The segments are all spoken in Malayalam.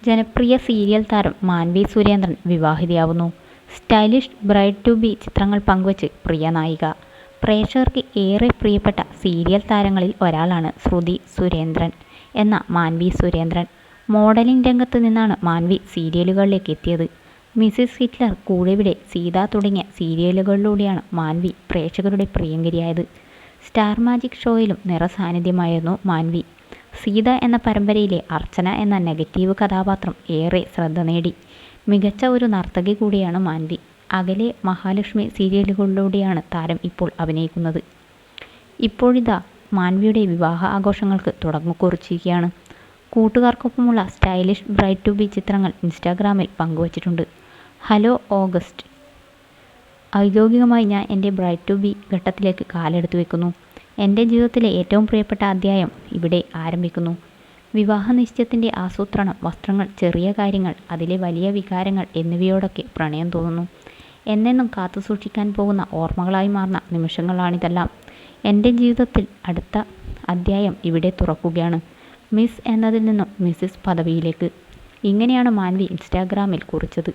ജനപ്രിയ സീരിയൽ താരം മാൻവി സുരേന്ദ്രൻ വിവാഹിതയാവുന്നു. സ്റ്റൈലിഷ് ബ്രൈഡ് ടു ബി ചിത്രങ്ങൾ പങ്കുവച്ച് പ്രിയ നായിക. പ്രേക്ഷകർക്ക് ഏറെ പ്രിയപ്പെട്ട സീരിയൽ താരങ്ങളിൽ ഒരാളാണ് ശ്രുതി സുരേന്ദ്രൻ എന്ന മാൻവി സുരേന്ദ്രൻ. മോഡലിംഗ് രംഗത്ത് നിന്നാണ് മാൻവി സീരിയലുകളിലേക്ക് എത്തിയത്. മിസിസ് ഹിറ്റ്ലർ, കൂടെവിടെ, സീത തുടങ്ങിയ സീരിയലുകളിലൂടെയാണ് മാൻവി പ്രേക്ഷകരുടെ പ്രിയങ്കരിയായത്. സ്റ്റാർ മാജിക് ഷോയിലും നിറസാന്നിധ്യമായിരുന്നു മാൻവി. സീത എന്ന പരമ്പരയിലെ അർച്ചന എന്ന നെഗറ്റീവ് കഥാപാത്രം ഏറെ ശ്രദ്ധ നേടി. മികച്ച ഒരു നർത്തകി കൂടിയാണ് മാൻവി. അകലെ, മഹാലക്ഷ്മി സീരിയലുകളിലൂടെയാണ് താരം ഇപ്പോൾ അഭിനയിക്കുന്നത്. ഇപ്പോഴിതാ മാൻവിയുടെ വിവാഹ ആഘോഷങ്ങൾക്ക് തുടക്കം കുറിച്ചിരിക്കുകയാണ്. കൂട്ടുകാർക്കൊപ്പമുള്ള സ്റ്റൈലിഷ് ബ്രൈഡ് ടു ബി ചിത്രങ്ങൾ ഇൻസ്റ്റാഗ്രാമിൽ പങ്കുവച്ചിട്ടുണ്ട്. ഹലോ ഓഗസ്റ്റ്, ഔദ്യോഗികമായി ഞാൻ എൻ്റെ ബ്രൈഡ് ടു ബി ഘട്ടത്തിലേക്ക് കാലെടുത്തു വെക്കുന്നു. എൻ്റെ ജീവിതത്തിലെ ഏറ്റവും പ്രിയപ്പെട്ട അധ്യായം ഇവിടെ ആരംഭിക്കുന്നു. വിവാഹ നിശ്ചയത്തിൻ്റെ ആസൂത്രണം, വസ്ത്രങ്ങൾ, ചെറിയ കാര്യങ്ങൾ, അതിലെ വലിയ വികാരങ്ങൾ എന്നിവയോടൊക്കെ പ്രണയം തോന്നുന്നു. എന്നെന്നും കാത്തുസൂക്ഷിക്കാൻ പോകുന്ന ഓർമ്മകളായി മാറുന്ന നിമിഷങ്ങളാണിതെല്ലാം. എൻ്റെ ജീവിതത്തിൽ അടുത്ത അധ്യായം ഇവിടെ തുറക്കുകയാണ്. മിസ് എന്നതിൽ നിന്നും മിസിസ് പദവിയിലേക്ക്. ഇങ്ങനെയാണ് മാൻവി ഇൻസ്റ്റാഗ്രാമിൽ കുറിച്ചത്.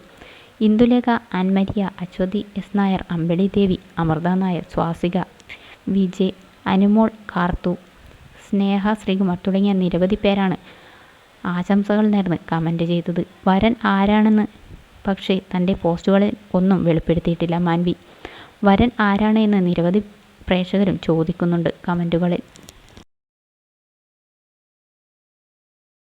ഇന്ദുലേഖ, ആൻമരിയ, അശ്വതി എസ് നായർ, അമ്പിളി ദേവി, അമൃത നായർ, സ്വാസിക, വിജയ്, അനുമോൾ, കാർത്തു, സ്നേഹ ശ്രീകുമാർ തുടങ്ങിയ നിരവധി പേരാണ് ആശംസകൾ നേർന്ന് കമൻറ്റ് ചെയ്തത്. വരൻ ആരാണെന്ന് പക്ഷേ തൻ്റെ പോസ്റ്റുകളിൽ ഒന്നും വെളിപ്പെടുത്തിയിട്ടില്ല മാൻവി. വരൻ ആരാണ് എന്ന് നിരവധി പ്രേക്ഷകരും ചോദിക്കുന്നുണ്ട് കമൻറ്റുകളിൽ.